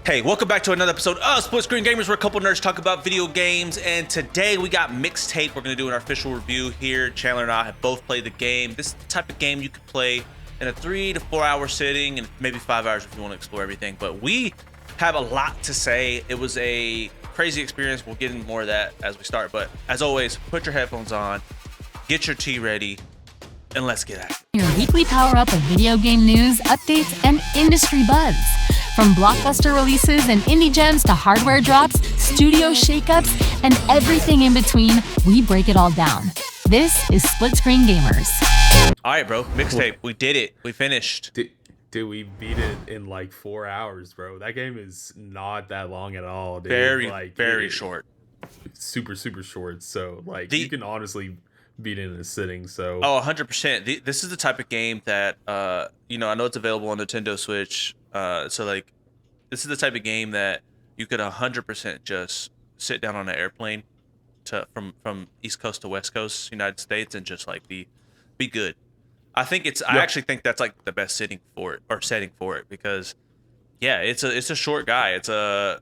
Hey, welcome back to another episode of Split Screen Gamers, where a couple nerds talk about video games. And today we got Mixtape. We're going to do an official review here. Chandler and I have both played the game. This is the type of game you could play in a 3 to 4 hour sitting, and maybe 5 hours if you want to explore everything. But we have a lot to say. It was a crazy experience. We'll get into more of that as we start. But as always, put your headphones on, get your tea ready, and let's get at it. Your weekly power-up of video game news, updates, and industry buzz. From blockbuster releases and indie gems to hardware drops, studio shakeups, and everything in between, we break it all down. This is Split Screen Gamers. All right, bro. Mixtape. We did it. We finished. Dude, we beat it in like 4 hours, bro. That game is not that long at all, dude. Very short. Super short. So, you can honestly beat it in a sitting. So, 100%. This is the type of game that, I know it's available on Nintendo Switch. This is the type of game that you could 100% just sit down on an airplane from East Coast to West Coast, United States, and just be good. I actually think that's like the best setting for it because, yeah, it's a short guy. It's I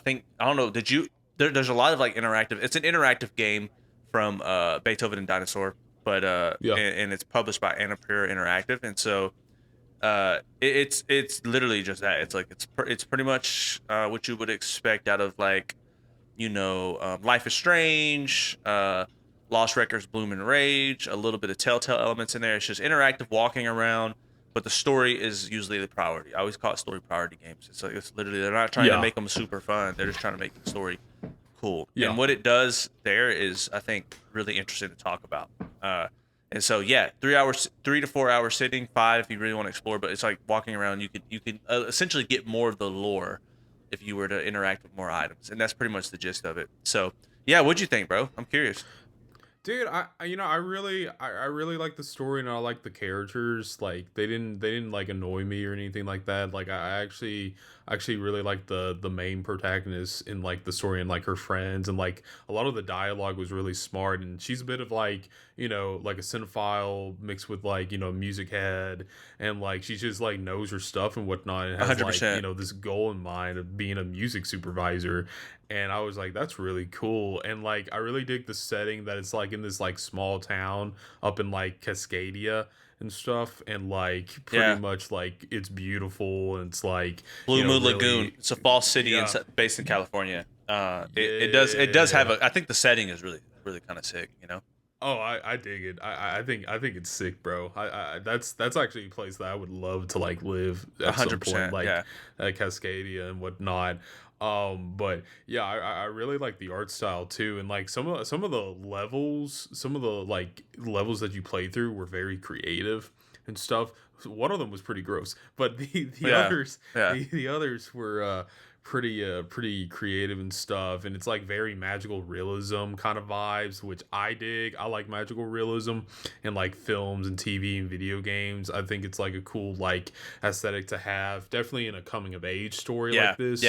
don't know. There's a lot of interactive. It's an interactive game from Beethoven and Dinosaur, but and it's published by Annapurna Interactive, and so. It's literally just that. It's pretty much what you would expect out of Life is Strange, Lost Records, Bloom and Rage, a little bit of Telltale elements in there. It's just interactive walking around, but the story is usually the priority. I always call it story priority games. It's literally they're not trying to make them super fun. They're just trying to make the story cool. Yeah. And what it does there is, I think, really interesting to talk about. And so, yeah, 3 to 4 hours sitting, 5 if you really want to explore. But it's like walking around. You can essentially get more of the lore if you were to interact with more items, and that's pretty much the gist of it. So, yeah, what'd you think, bro? I'm curious. Dude, I really like the story, and I like the characters. Like they didn't annoy me or anything like that. Like I actually really like the main protagonist in the story, and her friends, and a lot of the dialogue was really smart. And she's a bit of a cinephile mixed with a music head, and she just knows her stuff and whatnot, and has 100%. This goal in mind of being a music supervisor. And I was like, that's really cool. And I really dig the setting that it's in this small town up in Cascadia and stuff, and pretty much it's beautiful, and it's Blue Moon Lagoon. It's a false city based in California. It does have I think the setting is really kind of sick, Oh, I dig it. I think it's sick, bro. That's actually a place that I would love to live at 100%, some point, at Cascadia and whatnot. But yeah, I really like the art style too, and some of the levels, levels that you play through were very creative and stuff. One of them was pretty gross, but the others were pretty creative and stuff, and it's very magical realism kind of vibes, which I dig. I like magical realism in films and TV and video games. I think it's a cool aesthetic to have, definitely in a coming of age story like this.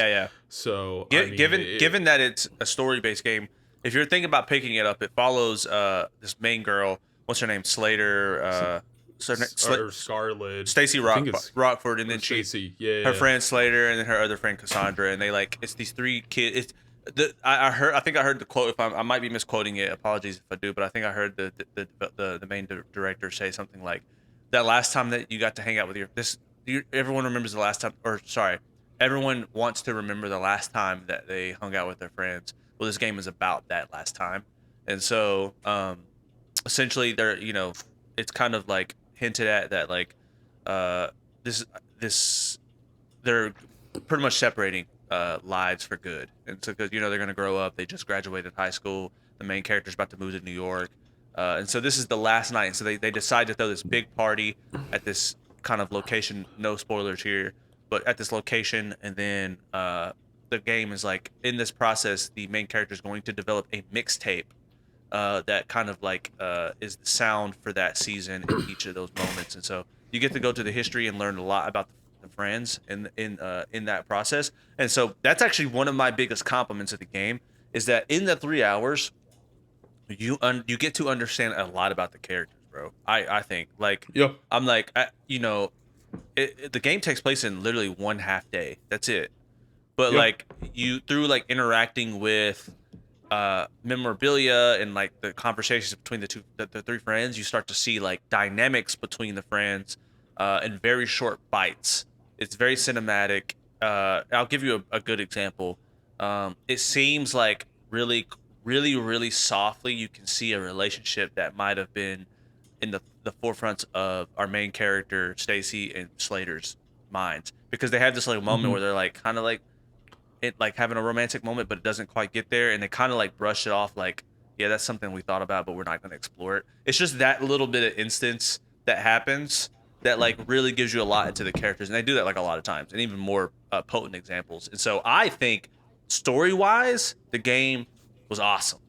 So given that it's a story based game, if you're thinking about picking it up, it follows this main girl. What's her name? Slater. Or Scarlet, Stacy Rockford, and then her friend Slater, and then her other friend Cassandra, and they it's these three kids. I think I heard the quote. If I might be misquoting it, apologies if I do, but I think I heard the main director say something like that last time that you got to hang out with everyone remembers the last time, or sorry, everyone wants to remember the last time that they hung out with their friends. Well, this game is about that last time, and so essentially they're it's kind of hinted at that this they're pretty much separating lives for good, and so because they're going to grow up. They just graduated high school. The main character's about to move to New York, and so this is the last night. So they decide to throw this big party at this kind of location. No spoilers here, but at this location, and then the game is in this process, the main character is going to develop a mixtape that kind of is the sound for that season in each of those moments. And so you get to go to the history and learn a lot about the friends in that process. And so that's actually one of my biggest compliments of the game, is that in the 3 hours you get to understand a lot about the characters, bro. I think I'm the game takes place in literally one half day. That's it. but Yeah. like you through like interacting with memorabilia and like the conversations between the three friends, you start to see like dynamics between the friends in very short bites. It's very cinematic. I'll give you a good example. It seems like really softly you can see a relationship that might have been in the forefront of our main character Stacy and Slater's minds, because they have this like moment Hmm. where they're like kind of like it like having a romantic moment, but it doesn't quite get there, and they kind of like brush it off like, yeah, that's something we thought about, but we're not going to explore it. It's just that little bit of instance that happens that like really gives you a lot into the characters, and they do that like a lot of times, and even more potent examples. And so I think story wise, the game was awesome.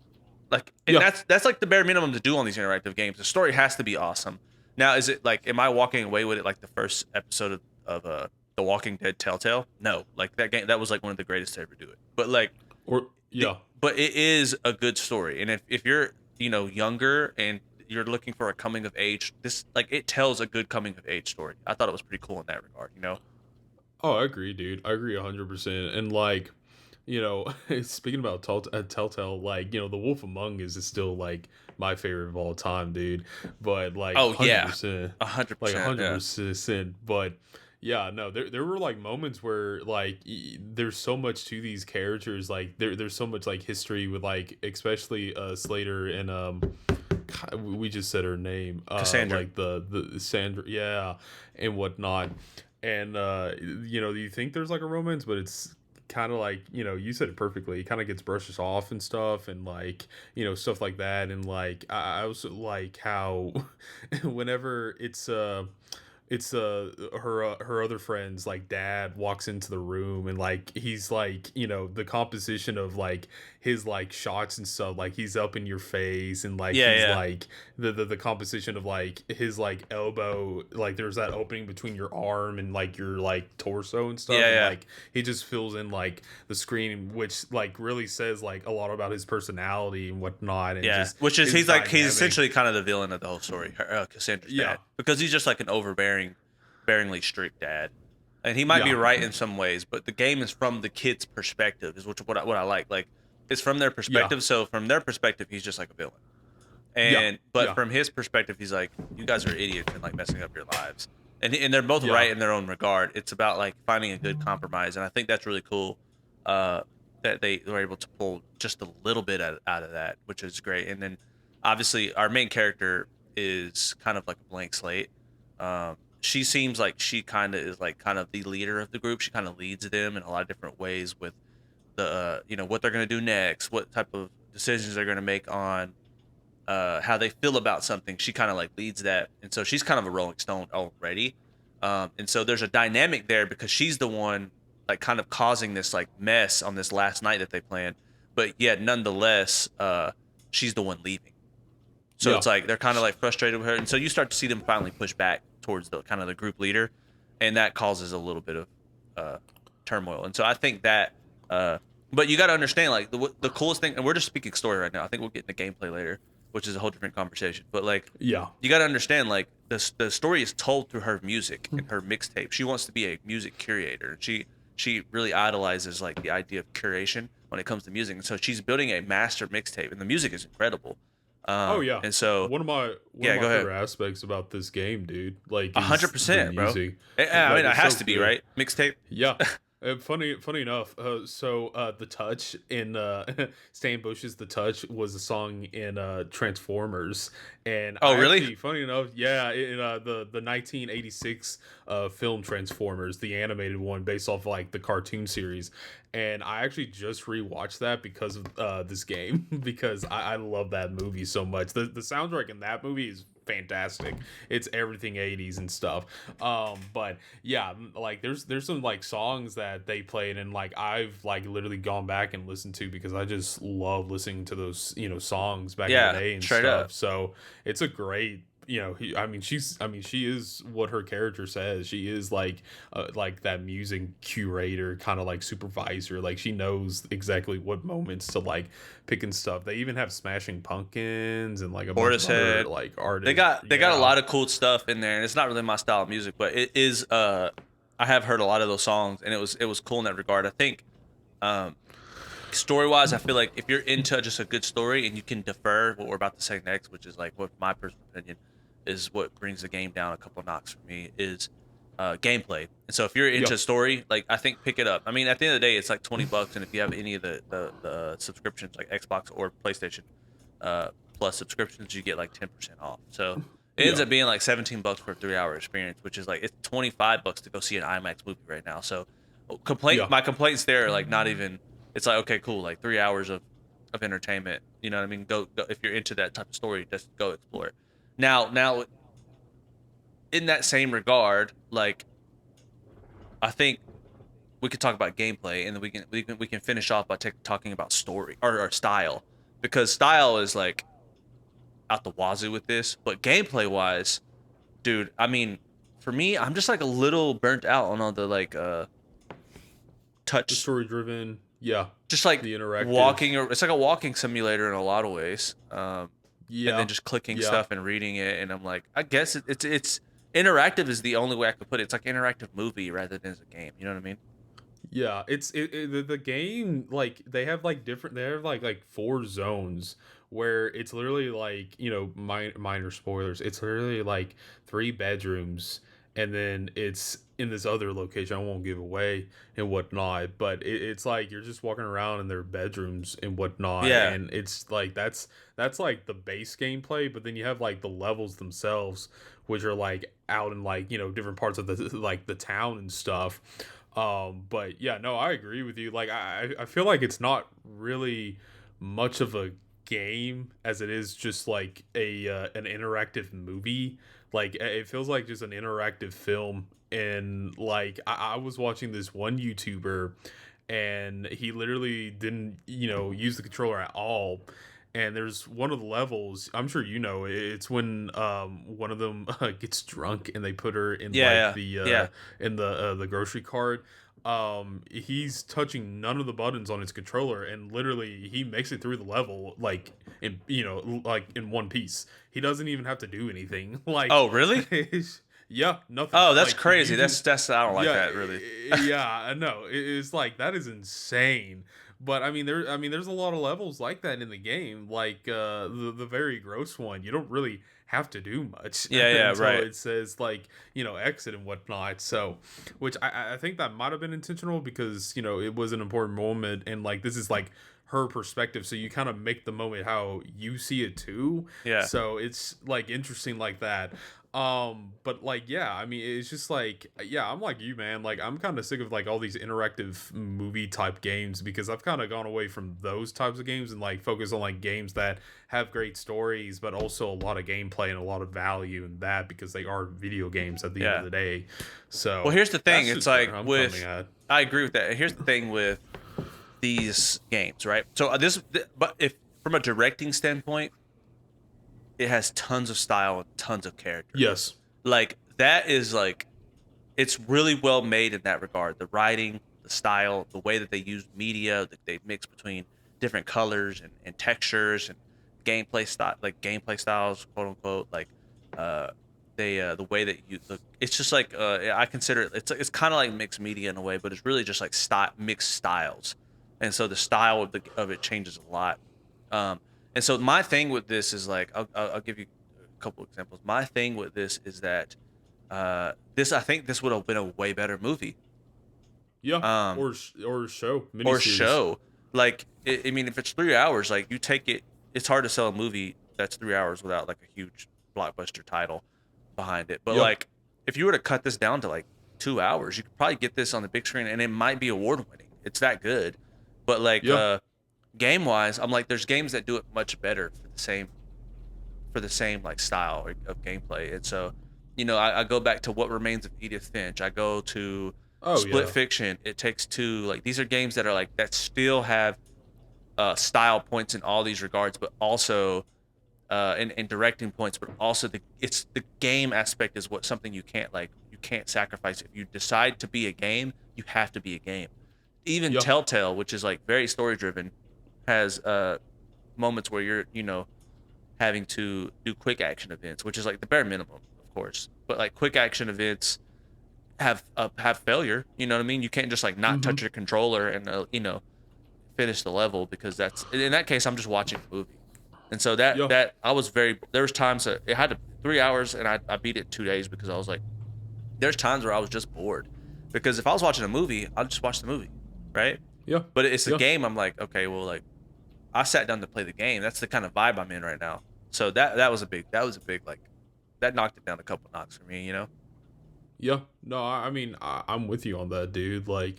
Like, and Yeah. that's like the bare minimum to do on these interactive games. The story has to be awesome. Now, is it like, am I walking away with it like the first episode of The Walking Dead Telltale? No, like that game, that was like one of the greatest to ever do it. But like, Or the, yeah. but it is a good story. And if you're, younger and you're looking for a coming of age, this like it tells a good coming of age story. I thought it was pretty cool in that regard. Oh, I agree, dude. I agree 100%. And like, speaking about Telltale, like, The Wolf Among Us is still like my favorite of all time, dude. But like Oh yeah, 100%, like 100%. Yeah. 100%. But yeah, no, there were like moments where like there's so much to these characters. Like there's so much like history with like especially Slater and we just said her name, Cassandra. like the Sandra, yeah, and whatnot. And you think there's like a romance, but it's kind of like, you said it perfectly, it kind of gets brushed off and stuff, and like, stuff like that. And like I also like how whenever it's her other friend's like dad walks into the room, and like he's like, the composition of like his like shots and stuff, like he's up in your face, and like Yeah, he's yeah, like the composition of like his like elbow, like there's that opening between your arm and like your like torso and stuff, yeah, and yeah. like he just fills in like the screen, which like really says like a lot about his personality and whatnot, and Yeah, just which is his he's dynamic. essentially kind of the villain of the whole story, Cassandra's Yeah. dad, because he's just like an bearingly strict dad, and he might be Yeah. right in some ways, but the game is from the kid's perspective, is what I like. Like it's from their Yeah. perspective, so from their perspective, he's just like a villain, Yeah. and but Yeah. from his perspective, he's like, you guys are idiots and like messing up your lives, and they're both Yeah. right in their own regard. It's about like finding a good compromise, and I think that's really cool. That they were able to pull just a little bit out of that, which is great. And then obviously our main character is kind of like a blank slate. She seems like she kind of is like kind of the leader of the group. She kind of leads them in a lot of different ways with the what they're going to do next, what type of decisions they're going to make on how they feel about something. She kind of like leads that, and so she's kind of a Rolling Stone already. And so there's a dynamic there because she's the one like kind of causing this like mess on this last night that they planned, but yet nonetheless, she's the one leaving. So Yeah. it's like they're kind of like frustrated with her, and so you start to see them finally push back towards the kind of the group leader, and that causes a little bit of turmoil. And so I think that, but you got to understand like the coolest thing, and we're just speaking story right now. I think we'll get into gameplay later, which is a whole different conversation. But like, Yeah. you got to understand like the story is told through her music and her mixtape. She wants to be a music curator. She really idolizes like the idea of curation when it comes to music, and so she's building a master mixtape, and the music is incredible. Oh yeah. And so One yeah, of go my ahead. favorite aspects about this game, dude, like A is hundred the percent, bro. music. I Like mean, it it's has so to be good. right. Mixtape. Yeah. Funny enough. The touch in Stan Bush's "The Touch" was a song in Transformers, and Oh, I really? actually, funny enough, yeah, in the 1986 film Transformers, the animated one based off like the cartoon series, and I actually just rewatched that because of this game because I love that movie so much. The soundtrack in that movie is fantastic. It's everything 80s and stuff. But yeah, like there's some like songs that they played, and like I've like literally gone back and listened to because I just love listening to those songs back in Yeah, the day and straight stuff. up. So it's a great, she is what her character says. She is like that music curator, kind of like supervisor. Like she knows exactly what moments to like pick and stuff. They even have Smashing Pumpkins and like a bunch of other Portishead. like artists. They got a Yeah. lot of cool stuff in there, and it's not really my style of music, but it is. I have heard a lot of those songs, and it was cool in that regard. I think Um, Story wise, I feel like if you're into just a good story and you can defer what we're about to say next, which is like what my personal opinion is what brings the game down a couple knocks for me is gameplay. And so if you're Yeah. into story, like I think pick it up. I mean, at the end of the day, it's like $20, and if you have any of the subscriptions like Xbox or PlayStation plus subscriptions, you get like 10% off. So it ends Yeah. up being like $17 for a 3 hour experience, which is like it's $25 to go see an IMAX movie right now. So Yeah. my complaints there are like not even. It's like okay, cool, like 3 hours of entertainment. You know what I mean? Go if you're into that type of story, just go explore it. Now, in that same regard, like I think we could talk about gameplay, and then we can finish off by talking about story or style, because style is like out the wazoo with this, but gameplay wise, dude, I mean, for me, I'm just like a little burnt out on all the like The touch, story driven. Yeah. just like The interactive. walking, or it's like a walking simulator in a lot of ways. And then Yeah. just clicking Yeah. stuff and reading it, and I'm like, I guess it's interactive is the only way I could put it. It's like interactive movie rather than as a game. You know what I mean? Yeah, the game, like they have like different, they have like four zones where it's literally like, minor spoilers. It's literally like three bedrooms, and then it's in this other location I won't give away and whatnot, but it's like you're just walking around in their bedrooms and whatnot, Yeah, and it's like that's like the base gameplay, but then you have like the levels themselves, which are like out in like, different parts of the like the town and stuff. But yeah, no, I agree with you. Like I feel like it's not really much of a game as it is just like a an interactive movie. Like it feels like just an interactive film. And like I was watching this one YouTuber, and he literally didn't, use the controller at all. And there's one of the levels, I'm sure it's when one of them gets drunk and they put her in like yeah, the yeah. in the grocery cart. He's touching none of the buttons on his controller, and literally he makes it through the level like in, like in one piece. He doesn't even have to do anything. Like Oh, really? yeah, nothing. Oh, that's Like crazy. you just That's I don't like yeah, that really. yeah, I know. It's like that is insane. But there's a lot of levels like that in the game. Like the very gross one, you don't really have to do much Yeah, yeah, until right. it says like, exit and whatnot. So, which I think that might have been intentional because, it was an important moment, and like this is like her perspective, so you kind of make the moment how you see it too. Yeah. So it's like interesting like that. But like, yeah, it's just like, yeah, I'm like you, man. Like I'm kind of sick of like all these interactive movie type games, because I've kind of gone away from those types of games and like focus on like games that have great stories but also a lot of gameplay and a lot of value in that, because they are video games at the end Yeah. of the day. So Well, here's the thing. that's It's just where like I'm with coming at. I agree with that. Here's the thing with these games, right? So but if from a directing standpoint, it has tons of style and tons of character. Yes. Like that is like it's really well made in that regard. The writing, the style, the way that they use media, that they mix between different colors and textures and gameplay styles, quote unquote. Like the way that you look, it's just like I consider it's kind of like mixed media in a way, but it's really just like mixed styles, and so the style of it changes a lot. And so my thing with this is like I'll give you a couple examples. My thing with this is that I think this would have been a way better movie. Yeah. Um, Or show or miniseries. show. Like, I mean, if it's 3 hours, like you take it, it's hard to sell a movie that's 3 hours without like a huge blockbuster title behind it. But Yep. like, if you were to cut this down to like 2 hours, you could probably get this on the big screen, and it might be award winning. It's that good. But like, Yeah. game wise, I'm like, there's games that do it much better for the same like style of gameplay. And so, I go back to What Remains of Edith Finch. I go to Oh Split yeah. Fiction. It Takes Two. Like these are games that are like that still have style points in all these regards, but also and directing points, but also it's the game aspect is what something you can't sacrifice. If you decide to be a game, you have to be a game. Even Yeah. Telltale, which is like very story driven, has moments where you're having to do quick action events, which is like the bare minimum, of course. But like quick action events have failure. You know what I mean? You can't just like not Mm-hmm. touch your controller and finish the level, because that's, in that case I'm just watching a movie. And so Yeah. that I was very, there was times that it had 3 hours and I beat it in 2 days, because I was like, there's times where I was just bored, because if I was watching a movie I'd just watch the movie, right? Yeah. But it's a Yeah. game. I'm like, okay, well, like, I sat down to play the game. That's the kind of vibe I'm in right now. So that was a big, like, that knocked it down a couple knocks for me, Yeah, no, I mean, I'm with you on that, dude. Like,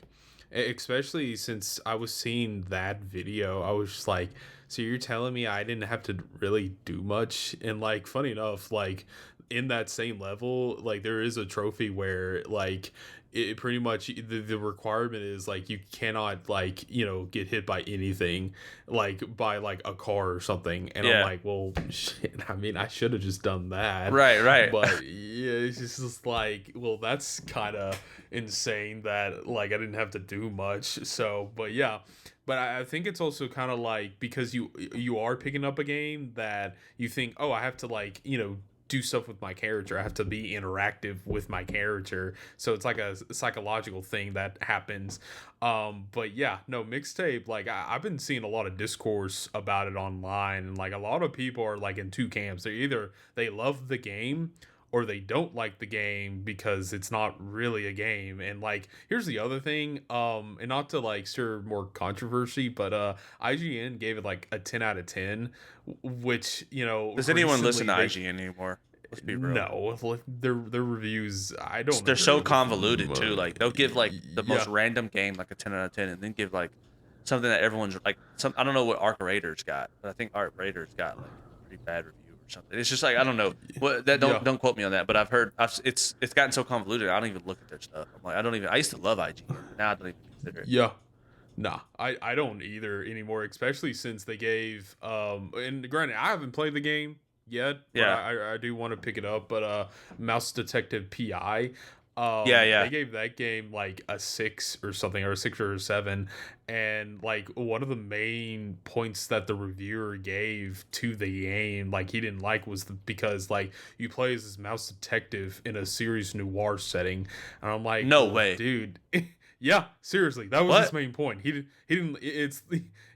especially since I was seeing that video, I was just like, so you're telling me I didn't have to really do much? And like, funny enough, like in that same level, like there is a trophy where like it pretty much the requirement is like you cannot like get hit by anything, like by like a car or something. And I'm Yeah. like, well, shit, I mean, I should have just done that. Right. But yeah, it's just like, well, that's kind of insane that like I didn't have to do much. So, but yeah, but I think it's also kind of like because you are picking up a game that you think, oh, I have to like do stuff with my character. I have to be interactive with my character. So it's like a psychological thing that happens. But yeah, no, Mixtape, like I've been seeing a lot of discourse about it online, and like a lot of people are like in two camps. They're either they love the game or they don't like the game because it's not really a game. And like here's the other thing, and not to like stir more controversy, but IGN gave it like a 10 out of 10, which Does anyone listen to they, IGN anymore? Let's be real. no, like their reviews, I don't. They're so agree with convoluted them. too. Like they'll give like the most Yeah. random game like a 10 out of 10, and then give like something that everyone's like, some, I don't know what Arc Raiders got, but I think Arc Raiders got like a pretty bad review or something. It's just like, I don't know. What that Yeah. don't quote me on that, but I've heard it's gotten so convoluted. I don't even look at their stuff. I'm like, I used to love IGN. Now I don't even consider it. Yeah. Nah, I don't either anymore, especially since they gave and granted I haven't played the game yet, but Yeah. I do want to pick it up, but Mouse Detective PI, Yeah. they gave that game like a 6 or something, or a 6 or a 7, and like one of the main points that the reviewer gave to the game, like he didn't like, was because like you play as this mouse detective in a serious noir setting, and I'm like, No well, way. dude. Yeah, seriously, that was his main point. He didn't. It's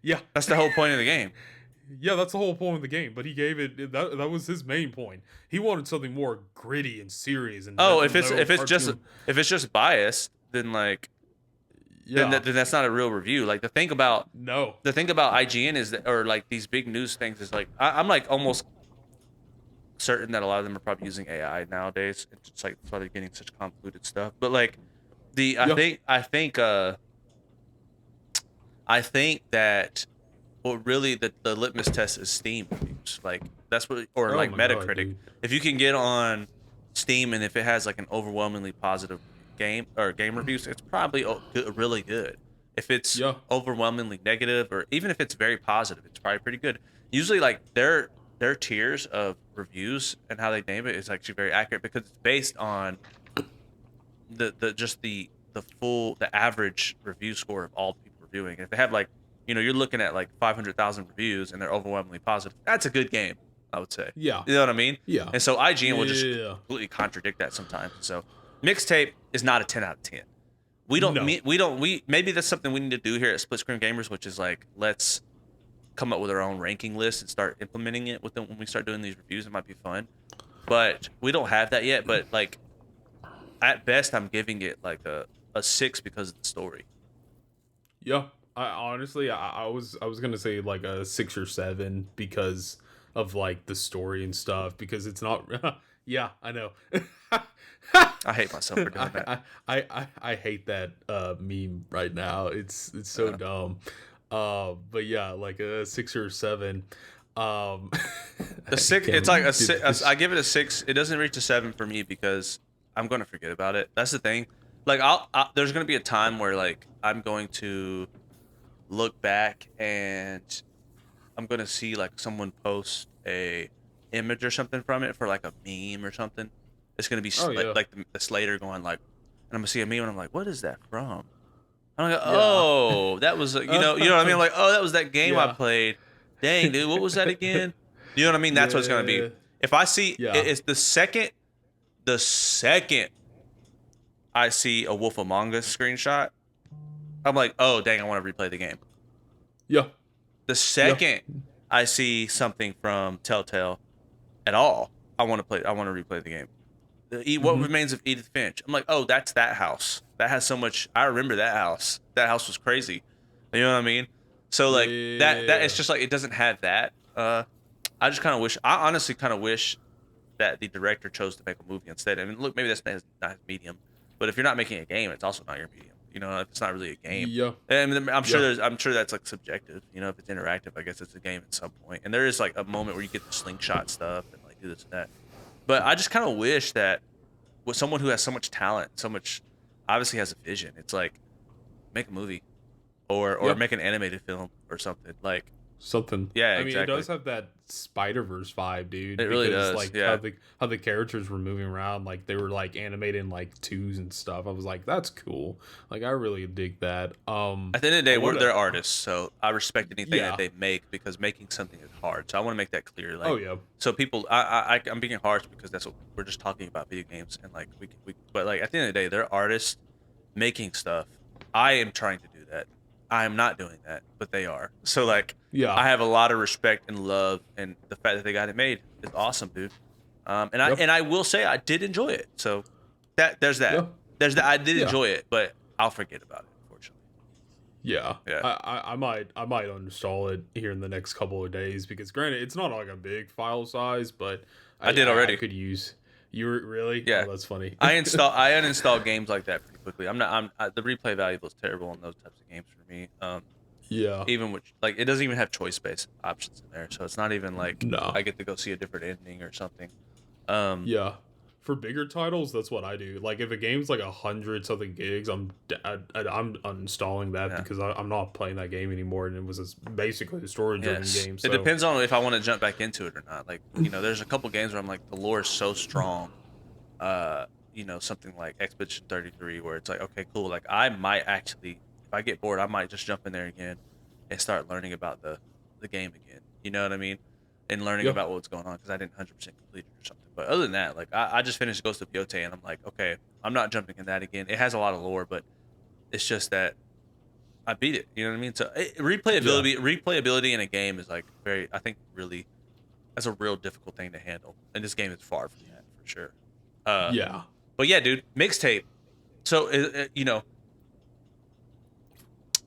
yeah. That's the whole point of the game. Yeah, that's the whole point of the game. But he gave it that was his main point. He wanted something more gritty and serious. And Oh, if it's just biased, then like yeah, then that's not a real review. Like the thing about IGN is that, or like these big news things, is like I'm like almost certain that a lot of them are probably using AI nowadays. It's just like, that's why they're getting such convoluted stuff. But like I think that what really the litmus test is Steam reviews. Like that's what, or Oh like my God, Metacritic. dude. If you can get on Steam and if it has like an overwhelmingly positive game reviews, it's probably really good. If it's Yeah. overwhelmingly negative, or even if it's very positive, it's probably pretty good. Usually, like their tiers of reviews and how they name it is actually very accurate, because it's based on the average review score of all people reviewing. If they have like, you're looking at like 500,000 reviews and they're overwhelmingly positive, that's a good game, I would say. Yeah. You know what I mean? Yeah. And so IGN will just Yeah. completely contradict that sometimes. So Mixtape is not a 10 out of 10. No. Maybe that's something we need to do here at Split Screen Gamers, which is like, let's come up with our own ranking list and start implementing it with them when we start doing these reviews. It might be fun, but we don't have that yet. But like, at best, I'm giving it like a 6 because of the story. Yeah. I honestly, I was gonna say like a 6 or 7 because of like the story and stuff, because it's not. Yeah, I know. I hate myself for doing that. I hate that meme right now. It's so dumb. But yeah, like a 6 or 7. The 6, it's like a 6. I give it a 6. It doesn't reach a 7 for me because I'm gonna forget about it. That's the thing. Like there's gonna be a time where like I'm going to look back and I'm gonna see like someone post a image or something from it for like a meme or something. It's gonna be like the Slater going like, and I'm gonna see a meme and I'm like, what is that from? I'm like, oh, that was you know what I mean? I'm like, oh, that was that game I played. Dang, dude, what was that again? You know what I mean? That's what it's gonna be. If I see it's the second I see a Wolf Among Us screenshot, I'm like, oh dang, I want to replay the game. Yeah. The Yeah. second I see something from Telltale at all, I want to replay the game. What Remains of Edith Finch. I'm like, oh, that's that house. That has so much. I remember that house. That house was crazy. You know what I mean? So like that it's just like it doesn't have that. I just kind of wish. I honestly kind of wish that the director chose to make a movie instead. I mean, look, maybe that's not his medium, but if you're not making a game, it's also not your medium. You know, if it's not really a game. Yeah. And I'm sure that's like subjective. You know, if it's interactive, I guess it's a game at some point. And there is like a moment where you get the slingshot stuff and like do this and that. But I just kind of wish that with someone who has so much talent, so much obviously has a vision, it's like make a movie or make an animated film or something. Like something. Yeah, I mean, exactly. it does have that Spider-Verse vibe, dude. It really does. Like yeah. how the characters were moving around, like they were like animated in like twos and stuff. I was like, that's cool. Like I really dig that. At the end of the day, they're artists, so I respect anything Yeah. that they make because making something is hard. So I want to make that clear. Like, Oh yeah. So people, I'm being harsh because that's what we're just talking about video games and like but like at the end of the day, they're artists making stuff. I am trying to do that. I am not doing that, but they are. So like, Yeah. I have a lot of respect and love, and the fact that they got it made is awesome, dude. And I will say I did enjoy it. So there's that. Yeah. There's that. I did enjoy it, but I'll forget about it, unfortunately. Yeah. Yeah. I might uninstall it here in the next couple of days because granted it's not like a big file size, but I did already. I could use. You were really? Yeah. Oh, that's funny. I uninstall games like that pretty quickly. The replay value is terrible in those types of games for me. Yeah. Even with like it doesn't even have choice based options in there, so it's not even like No. I get to go see a different ending or something. Yeah. For bigger titles, that's what I do. Like if a game's like 100 something gigs, I'm uninstalling that because I'm not playing that game anymore, and it was basically a story-driven game. So. It depends on if I want to jump back into it or not. Like there's a couple games where I'm like the lore is so strong. Something like Expedition 33, where it's like okay, cool. Like I might actually, if I get bored, I might just jump in there again and start learning about the game again. You know what I mean? And learning about what's going on because I didn't 100% complete it or something. But other than that, like I just finished Ghost of Yotei and I'm like, okay, I'm not jumping in that again. It has a lot of lore, but it's just that I beat it. You know what I mean? So replayability in a game is like I think really, that's a real difficult thing to handle. And this game is far from that for sure. Yeah. But yeah, dude, Mixtape. So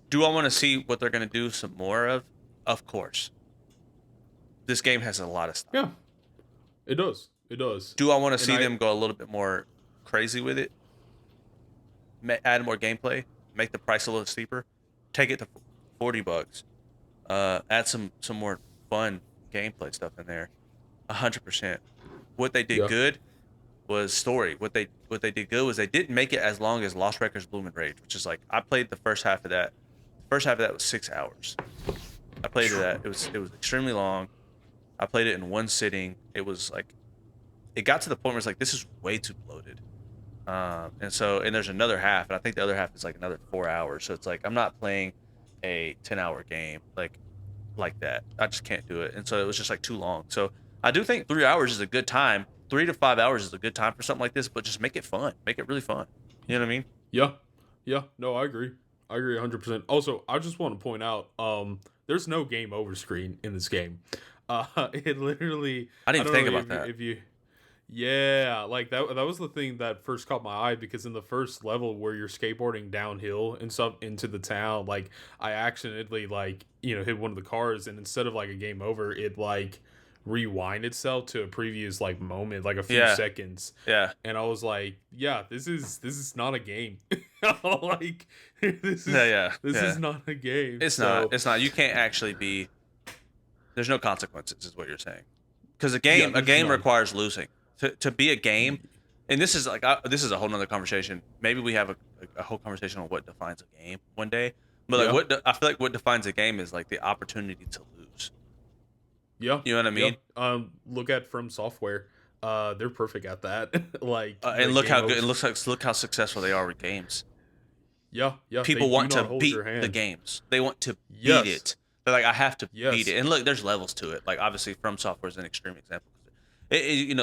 do I want to see what they're gonna do some more of? Of course. This game has a lot of stuff. Yeah, it does. It does. Do I want to see them go a little bit more crazy with it? Add more gameplay, make the price a little steeper, take it to $40. Add some more fun gameplay stuff in there. 100%. What they did good was story. What they did good was they didn't make it as long as Lost Records Bloom and Rage, which is like I played the first half of that. The first half of that was 6 hours. I played that. It was extremely long. I played it in one sitting. It was like, it got to the point where it's like, this is way too bloated. And there's another half, and I think the other half is like another 4 hours. So it's like, I'm not playing a 10-hour game like that. I just can't do it. And so it was just like too long. So I do think 3 hours is a good time. 3 to 5 hours is a good time for something like this, but just make it fun. Make it really fun. You know what I mean? Yeah. Yeah. No, I agree. I agree 100%. Also, I just want to point out, there's no game over screen in this game. It literally. I didn't think about that. Like that was the thing that first caught my eye because in the first level where you're skateboarding downhill and stuff into the town, like I accidentally hit one of the cars, and instead of like a game over, it like rewind itself to a previous like moment, like a few seconds. Yeah. And I was like, yeah, this is not a game. Like this is not a game. It's not. You can't actually be. There's no consequences, is what you're saying. Because a game requires losing. To be a game, and this is this is a whole nother conversation. Maybe we have a whole conversation on what defines a game one day. But like I feel like what defines a game is like the opportunity to lose. Yeah. You know what I mean? Yeah. Look at From Software. They're perfect at that. And look how good. And look how successful they are with games. Yeah. People want to beat the games. They want to beat it. They're like, I have to beat it. And look, there's levels to it. Like obviously, From Software is an extreme example.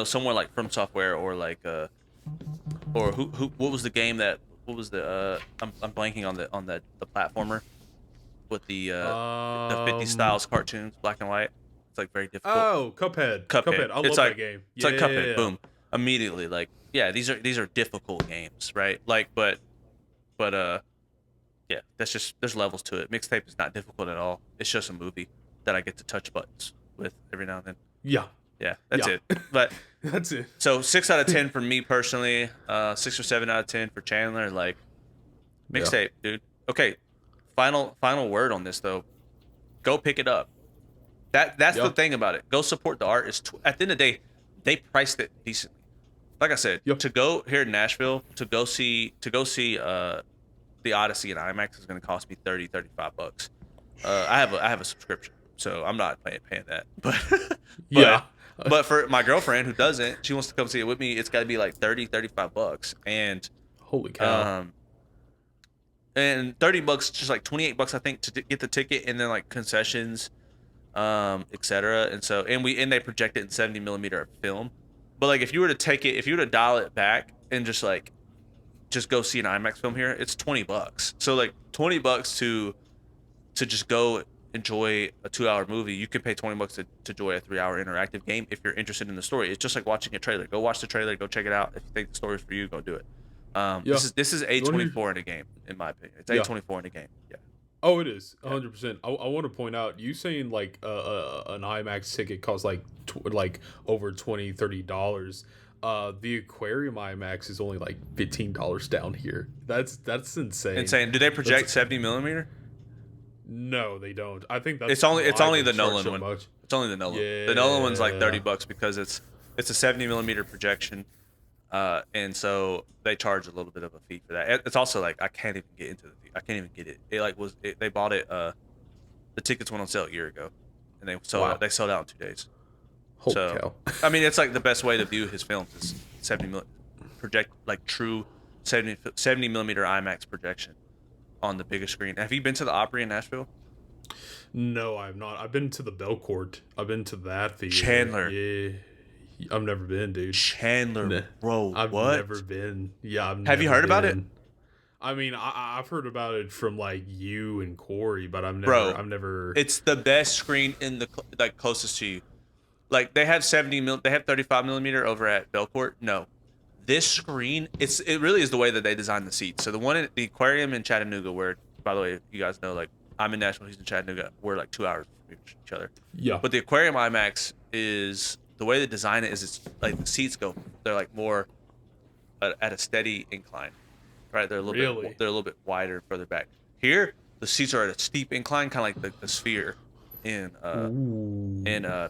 Somewhere like From Software or like or who what was the game that what was the I'm blanking on the platformer with the 50 styles cartoons, black and white. It's like very difficult. Oh, Cuphead. Cuphead. I It's love like that game. it's like Cuphead. Yeah. Boom. Immediately, like, yeah, these are difficult games, right? Like, but yeah, that's just, there's levels to it. Mixtape is not difficult at all. It's just a movie that I get to touch buttons with every now and then. Yeah. Yeah, that's Yeah. it. But That's it. so 6 out of 10 for me personally. 6 or 7 out of 10 for Chandler. Like, Mixtape, dude. Okay, final word on this though. Go pick it up. That's the thing about it. Go support the art. At the end of the day, they priced it decently. Like I said, to go here in Nashville to go see the Odyssey in IMAX is going to cost me $35. I have a subscription, so I'm not paying that. But for my girlfriend who doesn't, she wants to come see it with me. It's got to be like $35, and holy cow. And $30, just like $28, I think, to get the ticket, and then like concessions, etc. And so, and they project it in 70 millimeter film. But like, if you were to dial it back and just go see an IMAX film here, it's $20. So like $20 to just go enjoy a 2-hour movie. You can pay $20 to enjoy a 3-hour interactive game if you're interested in the story. It's just like watching a trailer. Go watch the trailer. Go check it out. If you think the story's for you, go do it. This is A24 in a game, in my opinion. It's A24 in a game. Yeah. Oh, it is 100%. I want to point out, you saying like an IMAX ticket costs like over $20-$30. The Aquarium IMAX is only like $15 down here. That's insane. Insane. Do they project 70 millimeter? No, they don't. I think that's it's only the Nolan one. Much. It's only the Nolan. Yeah. The Nolan one's like $30 because it's a 70 millimeter projection, and so they charge a little bit of a fee for that. It's also like I can't even get into I can't even get it. They bought it. The tickets went on sale a year ago, and they sold out. They sold out in 2 days. Holy cow. I mean, it's like the best way to view his films is 70 true 70 millimeter IMAX projection on the biggest screen. Have you been to the Opry in Nashville? No, I have not. I've been to the Belcourt. I've been to that theater. Chandler. Yeah. I've never been, dude. Chandler, bro. I've never been. Yeah, Have you heard about it? I mean, I've heard about it from like you and Corey, but I've never. It's the best screen in the closest to you. Like they have 35 millimeter over at Belcourt. No, this screen, it really is the way that they designed the seats. So the one at the Aquarium in Chattanooga, where, by the way, you guys know, like, I'm in Nashville, he's in Chattanooga, we're like 2 hours from each other. Yeah. But the Aquarium IMAX is, the way they design it is, it's like the seats they're like more at a steady incline, right? They're a little bit wider and further back. Here, the seats are at a steep incline, kind of like the Sphere in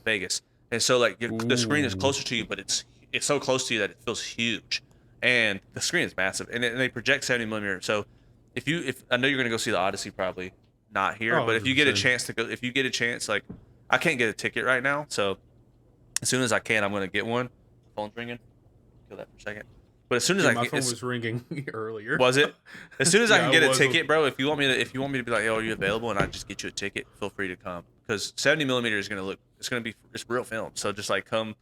Vegas. And so like the screen is closer to you, but it's so close to you that it feels huge, and the screen is massive, and they project 70 millimeter. So if I know you're gonna go see the Odyssey, probably not here, but if you get a chance like, I can't get a ticket right now, so as soon as I can, I'm gonna get one. Phone's ringing. Kill that for a second. But as soon as my phone was ringing earlier. Was it? As soon as I can get a ticket, bro. If you want me to be like, oh, are you available? And I just get you a ticket, feel free to come. Because 70 millimeter is it's real film. So just like come.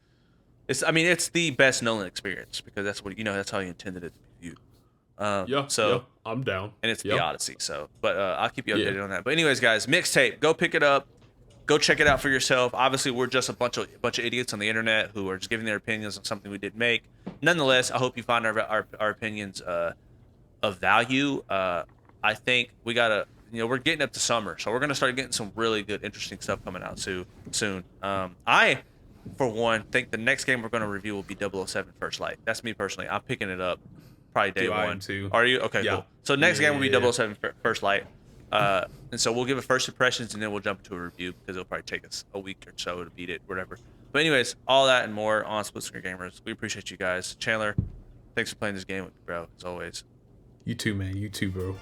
It's the best Nolan experience because that's how you intended it to be viewed. So I'm down. And it's the Odyssey. So, but I'll keep you updated on that. But anyways, guys, Mixtape, go pick it up. Go check it out for yourself. Obviously, we're just a bunch of idiots on the internet who are just giving their opinions on something we didn't make. Nonetheless, I hope you find our opinions of value. I think we gotta, we're getting up to summer, so we're gonna start getting some really good, interesting stuff coming out soon. I, for one, think the next game we're gonna review will be 007 First Light. That's me personally. I'm picking it up probably day one. I am too. Are you? Okay, cool. So next game will be 007 First Light. And so we'll give it first impressions, and then we'll jump into a review because it'll probably take us a week or so to beat it, whatever. But anyways, all that and more on Split Screen Gamers. We appreciate you guys. Chandler, thanks for playing this game with me, bro, as always. You too, man. You too, bro.